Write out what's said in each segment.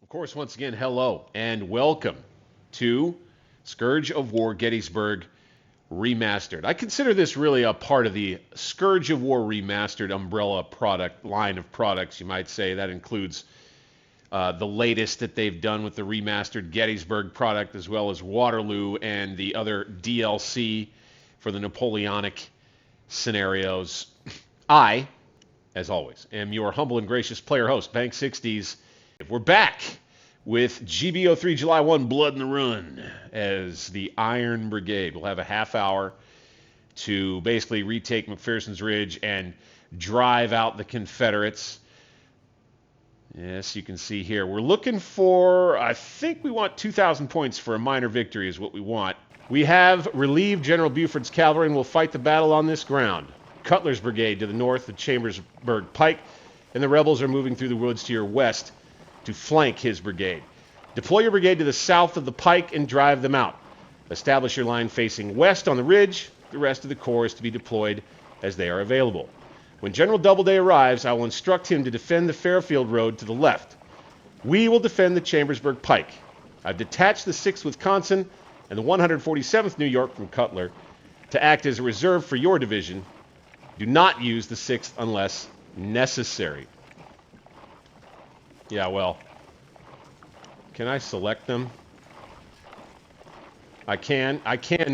Of course, once again, hello and welcome to Scourge of War Gettysburg Remastered. I consider this really a part of the Scourge of War Remastered umbrella product line of products, you might say. That includes the latest that they've done with the remastered Gettysburg product, as well as Waterloo and the other DLC for the Napoleonic scenarios. I, as always, am your humble and gracious player host, Bank 60s. We're back with GB03 July 1 Blood in the Run as the Iron Brigade. We'll have a half hour to basically retake McPherson's Ridge and drive out the Confederates. Yes, you can see here. We're looking for, I think we want 2,000 points for a minor victory is what we want. We have relieved General Buford's cavalry and will fight the battle on this ground. Cutler's Brigade to the north, the Chambersburg Pike, and the rebels are moving through the woods to your west to flank his brigade. Deploy your brigade to the south of the pike and drive them out. Establish your line facing west on the ridge. The rest of the corps is to be deployed as they are available. When General Doubleday arrives, I will instruct him to defend the Fairfield Road to the left. We will defend the Chambersburg Pike. I've detached the 6th Wisconsin and the 147th New York from Cutler to act as a reserve for your division. Do not use the 6th unless necessary. Yeah, well, can I select them? I can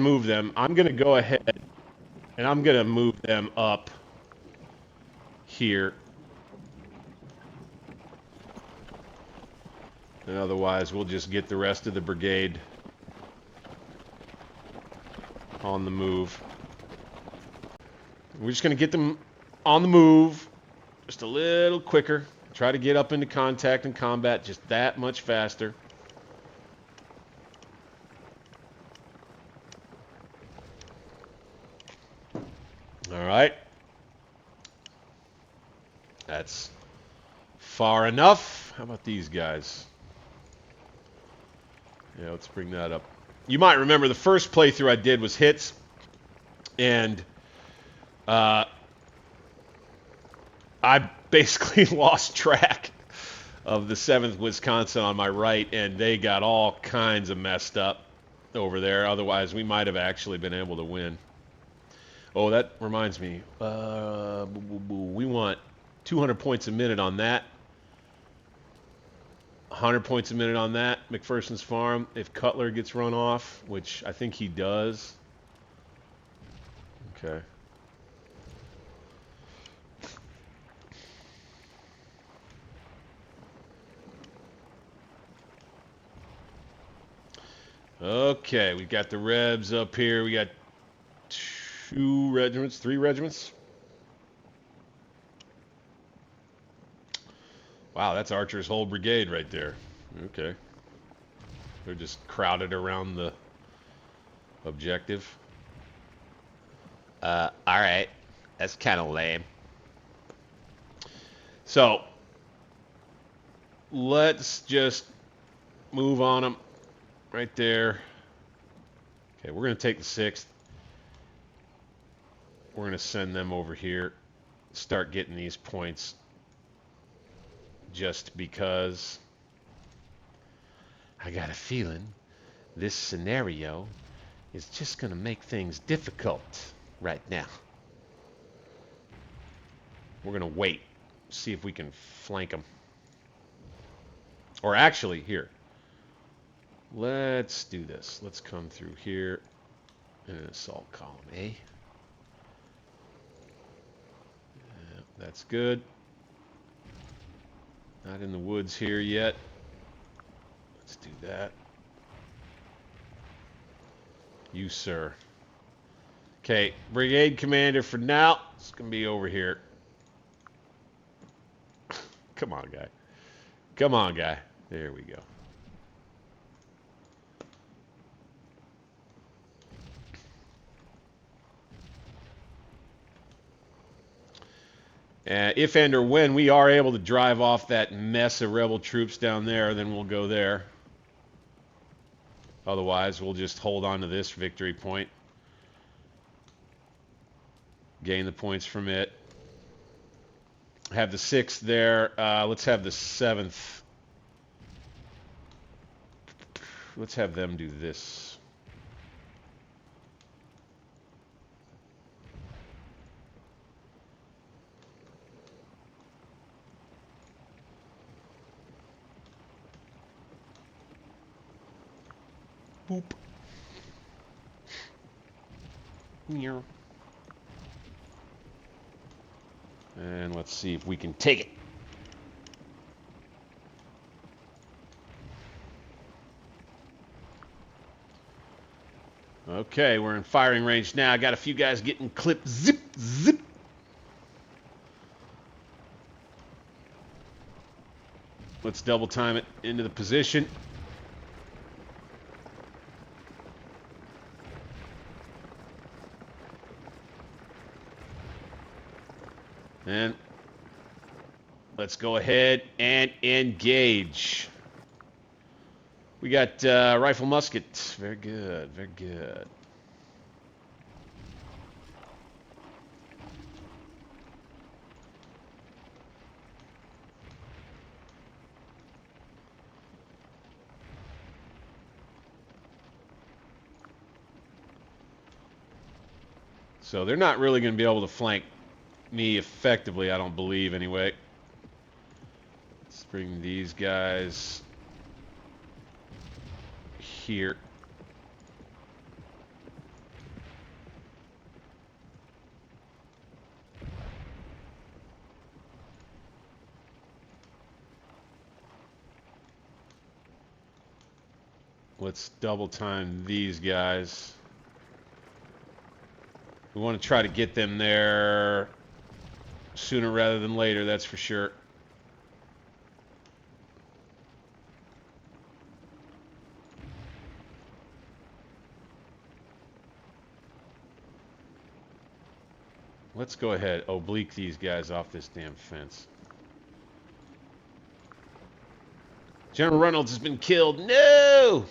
move them. I'm going to go ahead and I'm going to move them up here. And otherwise, we'll just get the rest of the brigade on the move. We're just going to get them on the move just a little quicker. Try to get up into contact and combat just that much faster. All right. That's far enough. How about these guys? Yeah, let's bring that up. You might remember the first playthrough I did was H.I.T.S. And I basically lost track of the 7th Wisconsin on my right, and they got all kinds of messed up over there. Otherwise, we might have actually been able to win. Oh, that reminds me. We want 200 points a minute on that. 100 points a minute on that. McPherson's Farm, if Cutler gets run off, which I think he does. Okay. Okay, we got the Rebs up here. We got 2 regiments, 3 regiments. Wow, that's Archer's whole brigade right there. Okay. They're just crowded around the objective. Alright. That's kind of lame. So, let's just move on them. Right there. Okay, we're going to take the 6th. We're going to send them over here. Start getting these points. Just because I got a feeling this scenario is just going to make things difficult right now. We're going to wait. See if we can flank them. Or actually, here. Let's do this. Let's come through here in an assault column, eh? Yeah, that's good. Not in the woods here yet. Let's do that. You, sir. Okay, brigade commander for now. It's going to be over here. Come on, guy. Come on, guy. There we go. If and or when we are able to drive off that mess of rebel troops down there, then we'll go there. Otherwise, we'll just hold on to this victory point. Gain the points from it. Have the 6th there. Let's have the 7th Let's have them do this. Boop. Here. And let's see if we can take it. Okay, we're in firing range now. I got a few guys getting clipped. Zip, zip. Let's double time it into the position. And let's go ahead and engage. We got rifle musket. Very good, very good. So they're not really going to be able to flank me effectively, I don't believe, anyway. Let's bring these guys here. Let's double time these guys. We want to try to get them there sooner rather than later, that's for sure. Let's go ahead, oblique these guys off this damn fence. General Reynolds has been killed. No!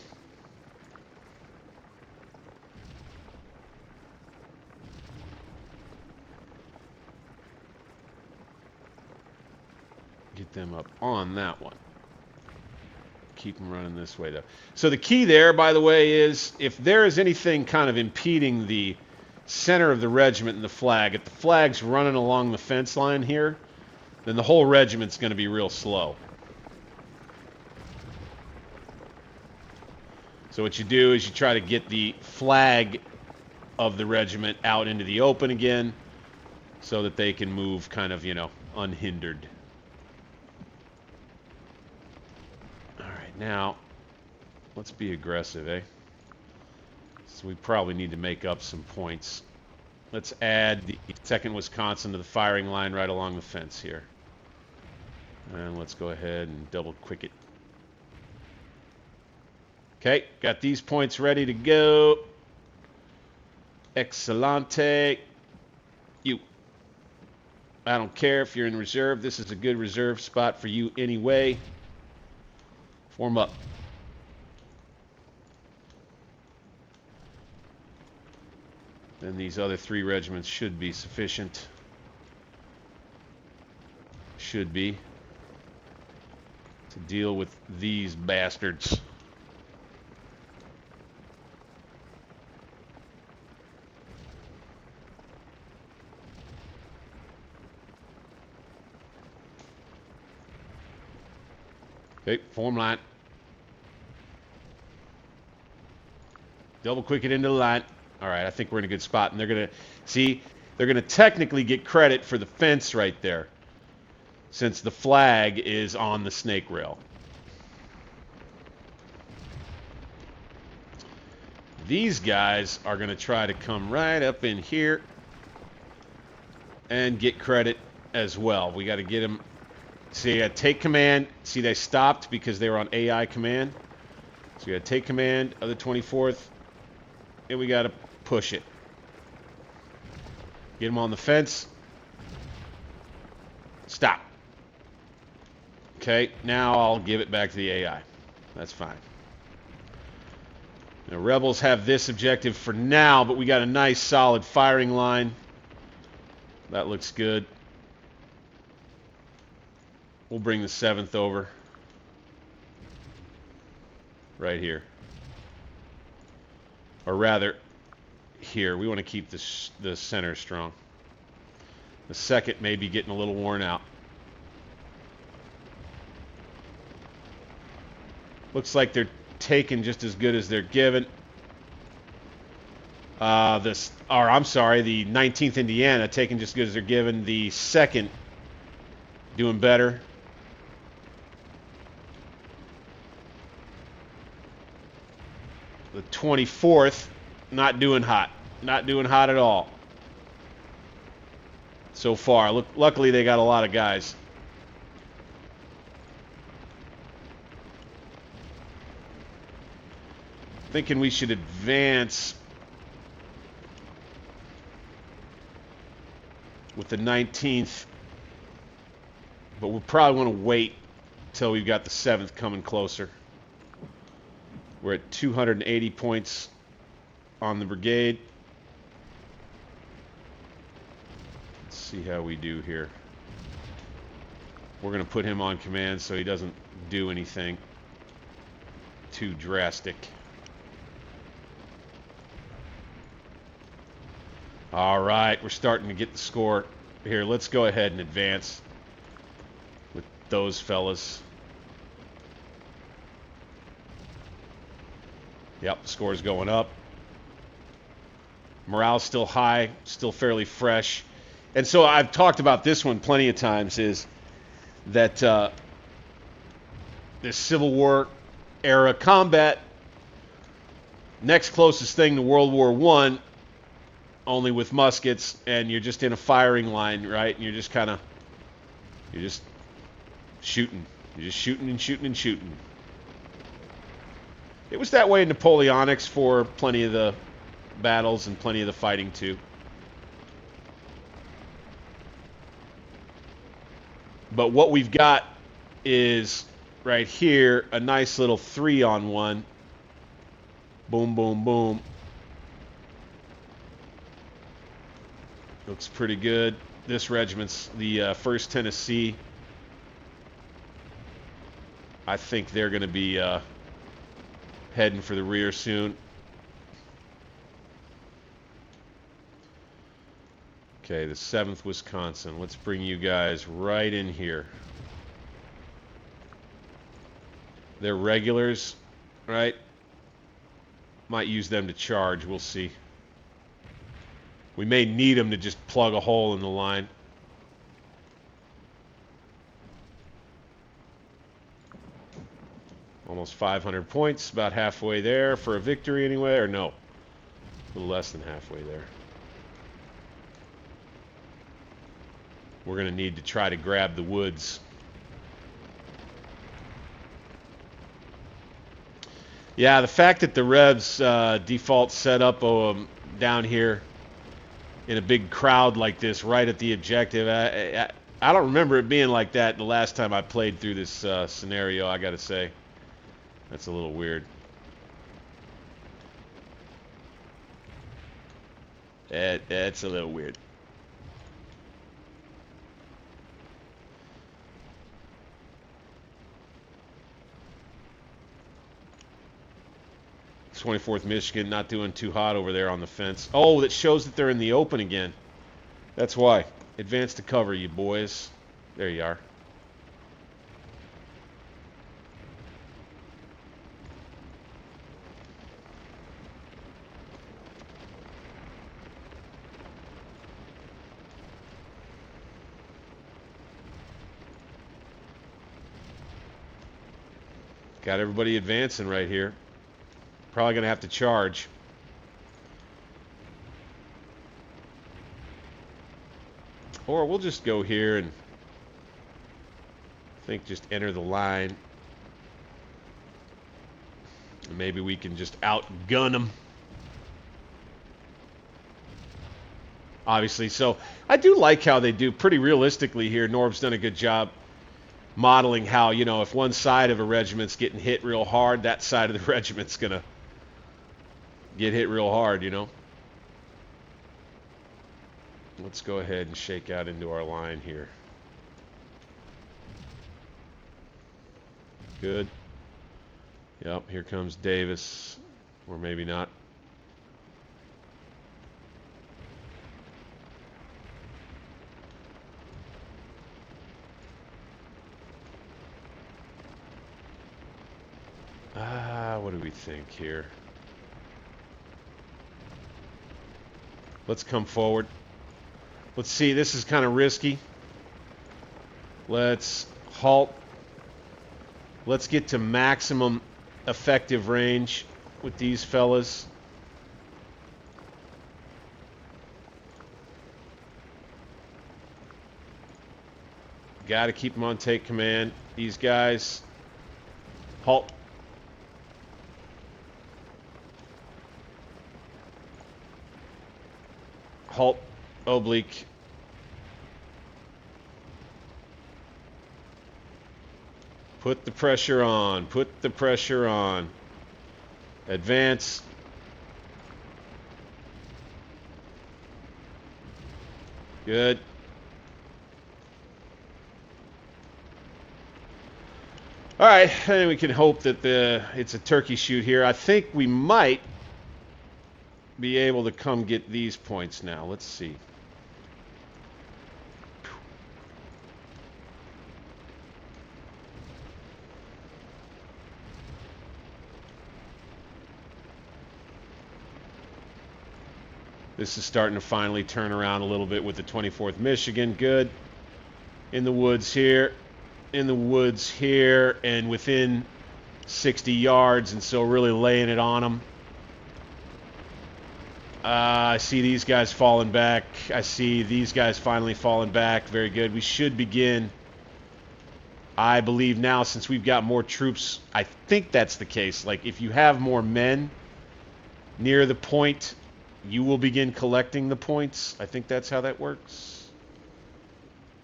Get them up on that one. Keep them running this way, though. So the key there, by the way, is if there is anything kind of impeding the center of the regiment and the flag, if the flag's running along the fence line here, then the whole regiment's going to be real slow. So what you do is you try to get the flag of the regiment out into the open again so that they can move kind of, you know, unhindered. Now, let's be aggressive, eh? So we probably need to make up some points. Let's add the 2nd Wisconsin to the firing line right along the fence here. And let's go ahead and double quick it. Okay, got these points ready to go. Excelente. You. I don't care if you're in reserve. This is a good reserve spot for you anyway. Form up. Then these other 3 regiments should be sufficient. Should be. To deal with these bastards. Okay, form line. Double quick it into the line. All right, I think we're in a good spot. And they're going to, see, they're going to technically get credit for the fence right there, since the flag is on the snake rail. These guys are going to try to come right up in here and get credit as well. We got to get them. See, I take command. See, they stopped because they were on AI command. So we got to take command of the 24th, and we got to push it. Get them on the fence. Stop. Okay, now I'll give it back to the AI. That's fine. The rebels have this objective for now, but we got a nice solid firing line. That looks good. We'll bring the 7th over. Right here. Or rather, here. We want to keep the center strong. The second may be getting a little worn out. Looks like they're taking just as good as they're given. I'm sorry, the 19th Indiana taking just as good as they're given. The second doing better. The 24th not doing hot. Not doing hot at all. So far. Luckily they got a lot of guys. Thinking we should advance with the 19th, but we'll probably want to wait until we've got the 7th coming closer. We're at 280 points on the Brigade. Let's see how we do here. We're going to put him on command so he doesn't do anything too drastic. All right, we're starting to get the score here. Let's go ahead and advance with those fellas. Yep, the score's going up. Morale's still high, still fairly fresh. And so I've talked about this one plenty of times, is that this Civil War era combat, next closest thing to World War I, only with muskets, and you're just in a firing line, right? And you're just shooting. You're just shooting and shooting and shooting. It was that way in Napoleonics for plenty of the battles and plenty of the fighting too. But what we've got is right here a nice little 3-on-1. Boom, boom, boom. Looks pretty good. This regiment's the 1st Tennessee. I think they're going to be heading for the rear soon. Okay, the 7th Wisconsin. Let's bring you guys right in here. They're regulars, right? Might use them to charge. We'll see. We may need them to just plug a hole in the line. Almost 500 points, about halfway there for a victory anyway, or no, a little less than halfway there. We're going to need to try to grab the woods. Yeah, the fact that the Revs default set up down here in a big crowd like this right at the objective, I don't remember it being like that the last time I played through this scenario, I gotta say. That's a little weird. That's a little weird. It's 24th Michigan not doing too hot over there on the fence. Oh, that shows that they're in the open again. That's why. Advance to cover, you boys. There you are. Got everybody advancing right here. Probably going to have to charge. Or we'll just go here and I think just enter the line. And maybe we can just outgun them. Obviously, so I do like how they do pretty realistically here. Norb's done a good job modeling how, you know, if one side of a regiment's getting hit real hard, that side of the regiment's going to get hit real hard, you know. Let's go ahead and shake out into our line here. Good. Yep, here comes Davis. Or maybe not. What do we think here? Let's come forward. Let's see, this is kind of risky. Let's halt. Let's get to maximum effective range with these fellas. Got to keep them on take command. These guys. Halt. Halt. Oblique. Put the pressure on. Put the pressure on. Advance. Good. All right, and we can hope that it's a turkey shoot here. I think we might be able to come get these points now. Let's see. This is starting to finally turn around a little bit with the 24th Michigan. Good. In the woods here. In the woods here. And within 60 yards. And so really laying it on them. I see these guys falling back. I see these guys finally falling back. Very good. We should begin, I believe now, since we've got more troops. I think that's the case. Like, if you have more men near the point, you will begin collecting the points. I think that's how that works.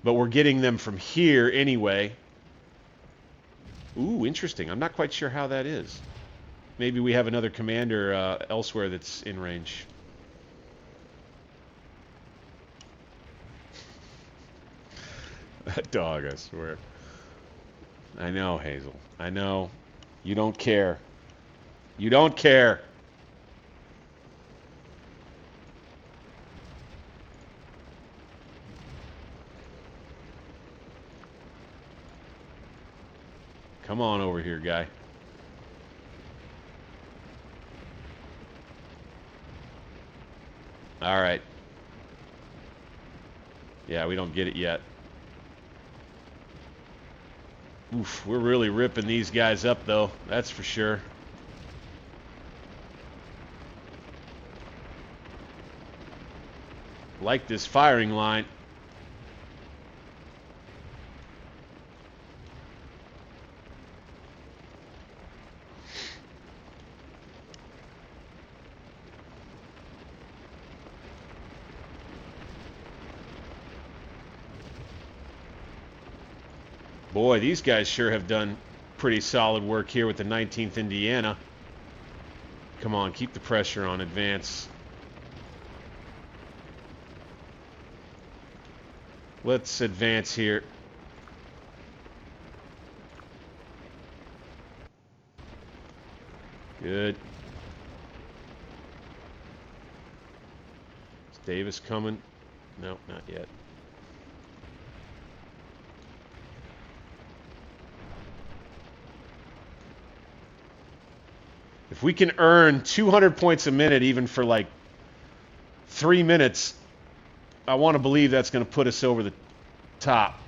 But we're getting them from here anyway. Ooh, interesting. I'm not quite sure how that is. Maybe we have another commander elsewhere that's in range. That dog, I swear. I know, Hazel. I know. You don't care. You don't care. Come on over here, guy. All right. Yeah, we don't get it yet. Oof, we're really ripping these guys up, though. That's for sure. Like this firing line. Boy, these guys sure have done pretty solid work here with the 19th Indiana. Come on, keep the pressure on. Advance. Let's advance here. Good. Is Davis coming? No, not yet. If we can earn 200 points a minute even for like 3 minutes, I want to believe that's going to put us over the top.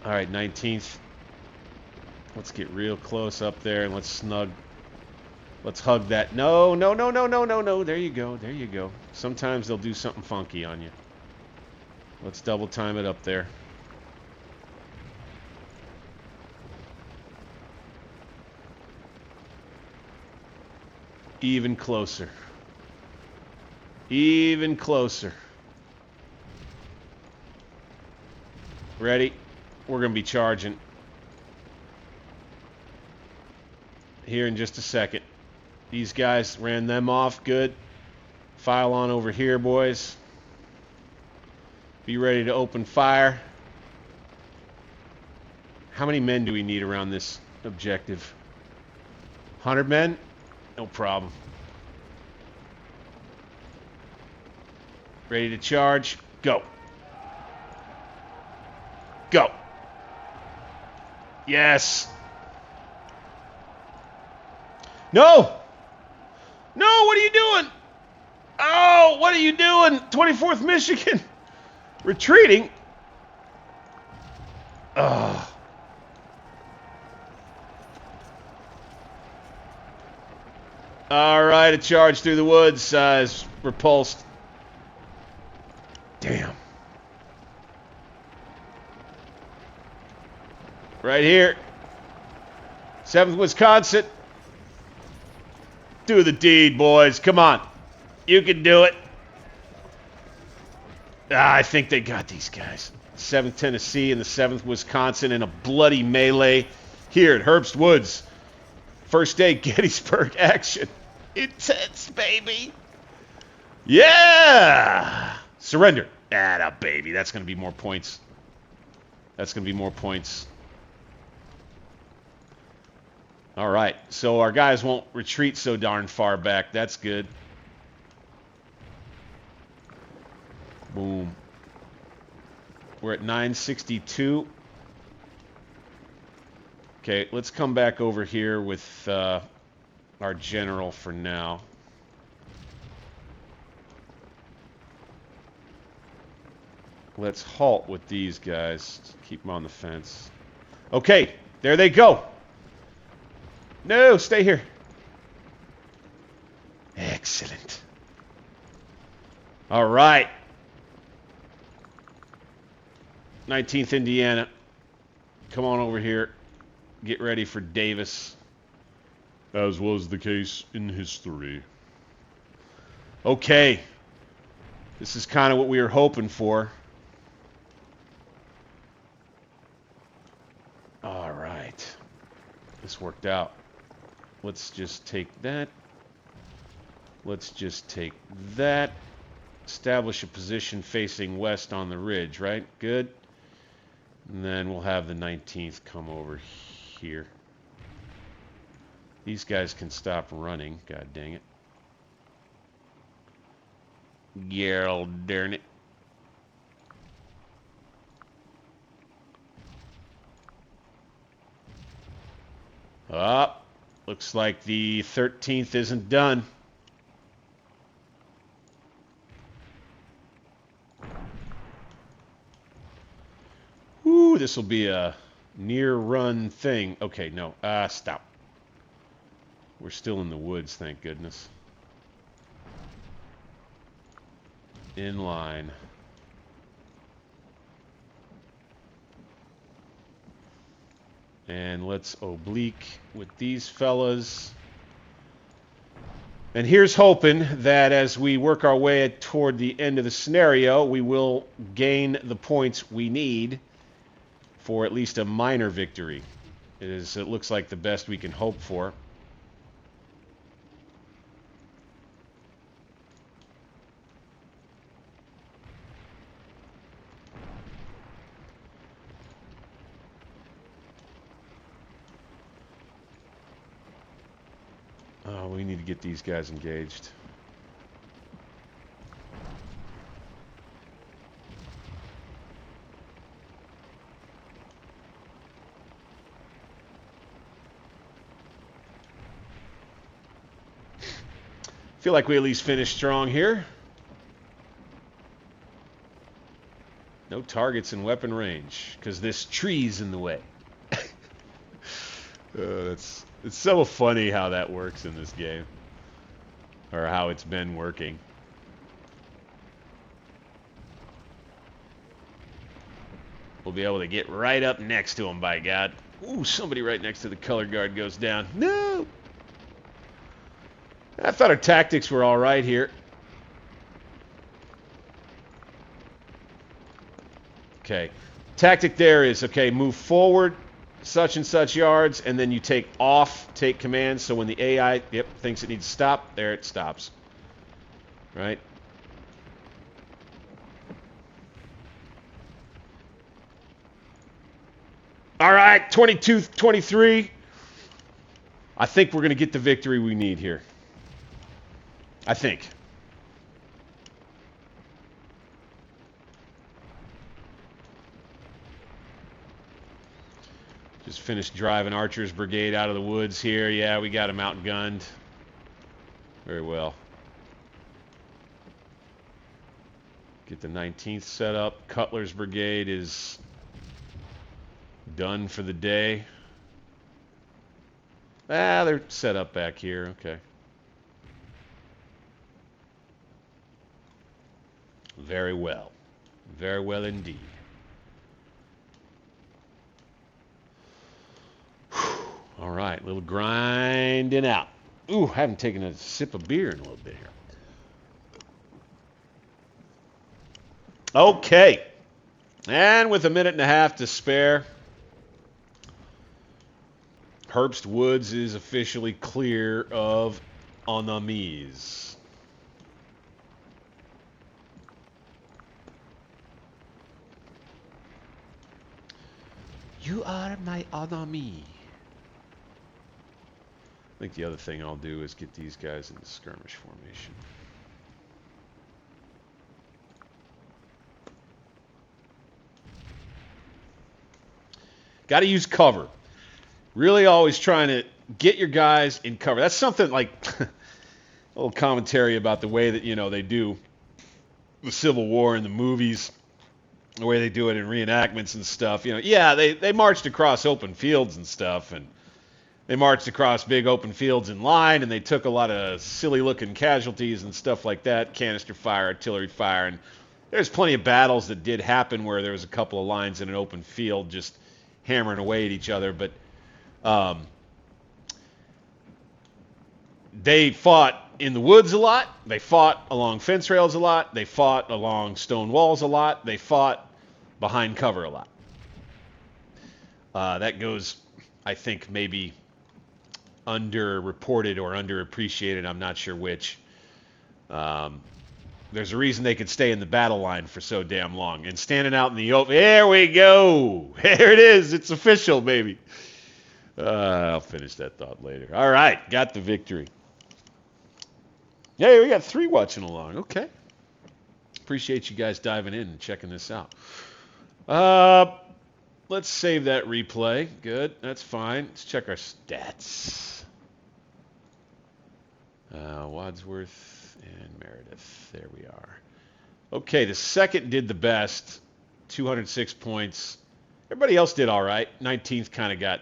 All right, 19th. Let's get real close up there and let's snug. Let's hug that. No, no, no, no, no, no, no. There you go. There you go. Sometimes they'll do something funky on you. Let's double time it up there. Even closer. Even closer. Ready? We're going to be charging here in just a second. These guys ran them off. Good. File on over here, boys. Be ready to open fire. How many men do we need around this objective? 100 men? No problem. Ready to charge? Go. Go. Yes. No! No, what are you doing? Oh, what are you doing? 24th Michigan. Retreating. Ugh. All right, a charge through the woods is repulsed. Damn. Right here. 7th Wisconsin. Do the deed, boys. Come on. You can do it. I think they got these guys. 7th Tennessee and the 7th Wisconsin in a bloody melee here at Herbst Woods. First day Gettysburg action. Intense, baby. Yeah! Surrender. Atta baby. That's going to be more points. That's going to be more points. All right. So our guys won't retreat so darn far back. That's good. Boom. We're at 962. Okay, let's come back over here with our general for now. Let's halt with these guys. Keep them on the fence. Okay, there they go. No, stay here. Excellent. All right. 19th Indiana. Come on over here. Get ready for Davis. As was the case in history. Okay. This is kind of what we were hoping for. All right. This worked out. Let's just take that. Let's just take that. Establish a position facing west on the ridge, right? Good. And then we'll have the 19th come over here. These guys can stop running. God dang it. Gerald, darn it. Up. Looks like the 13th isn't done. Ooh, this will be a near run thing. Okay, no. Stop. We're still in the woods, thank goodness. In line. And let's oblique with these fellas. And here's hoping that as we work our way toward the end of the scenario, we will gain the points we need for at least a minor victory. It looks like the best we can hope for. Oh, we need to get these guys engaged. Feel like we at least finished strong here. No targets in weapon range, because this tree's in the way. It's so funny how that works in this game. Or how it's been working. We'll be able to get right up next to him, by God. Ooh, somebody right next to the color guard goes down. No! I thought our tactics were all right here. Okay. Tactic there is, okay, move forward such and such yards, and then you take off, take command, so when the AI, thinks it needs to stop, there it stops. Right? All right, 22, 23. I think we're going to get the victory we need here. I think. Just finished driving Archer's Brigade out of the woods here. Yeah, we got him outgunned. Very well. Get the 19th set up. Cutler's Brigade is done for the day. Ah, they're set up back here. Okay. Very well. Very well indeed. All right, a little grinding out. Ooh, I haven't taken a sip of beer in a little bit here. Okay. And with a minute and a half to spare, Herbst Woods is officially clear of enemies. You are my enemy. I think the other thing I'll do is get these guys into skirmish formation. Got to use cover. Really always trying to get your guys in cover. That's something like a little commentary about the way that, you know, they do the Civil War in the movies, the way they do it in reenactments and stuff. You know, yeah, they marched across open fields and stuff, and they marched across big open fields in line, and they took a lot of silly-looking casualties and stuff like that, canister fire, artillery fire, and there's plenty of battles that did happen where there was a couple of lines in an open field just hammering away at each other, but they fought in the woods a lot. They fought along fence rails a lot. They fought along stone walls a lot. They fought behind cover a lot. That goes, I think, maybe underreported or underappreciated. I'm not sure which. There's a reason they could stay in the battle line for so damn long. And standing out in the open, there we go. There it is. It's official, baby. I'll finish that thought later. All right, got the victory. Hey, we got 3 watching along. Okay. Appreciate you guys diving in and checking this out. Let's save that replay. Good, that's fine. Let's check our stats. Wadsworth and Meredith. There we are. Okay, the second did the best. 206 points. Everybody else did all right. 19th kind of got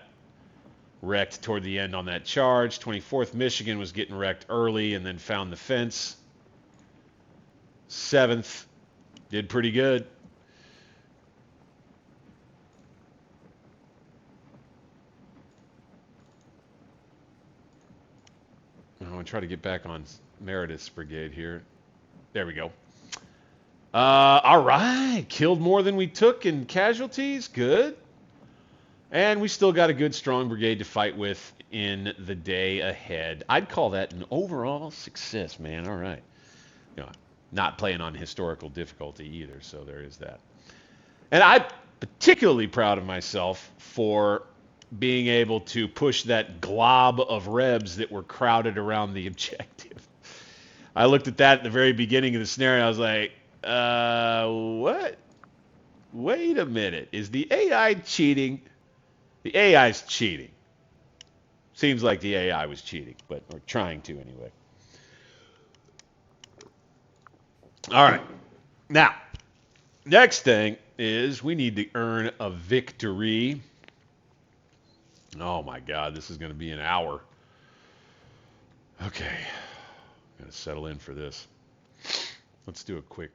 wrecked toward the end on that charge. 24th Michigan was getting wrecked early and then found the fence. 7th did pretty good. I'm going to try to get back on Meredith's brigade here. There we go. All right. Killed more than we took in casualties. Good. And we still got a good, strong brigade to fight with in the day ahead. I'd call that an overall success, man. All right. You know, not playing on historical difficulty either, so there is that. And I'm particularly proud of myself for being able to push that glob of Rebs that were crowded around the objective. I looked at that at the very beginning of the scenario. I was like, what? Wait a minute. Is the AI cheating? The AI's cheating. Seems like the AI was cheating, or trying to anyway. All right. Now, next thing is we need to earn a victory. Oh my God, this is going to be an hour. Okay. I'm going to settle in for this. Let's do a quick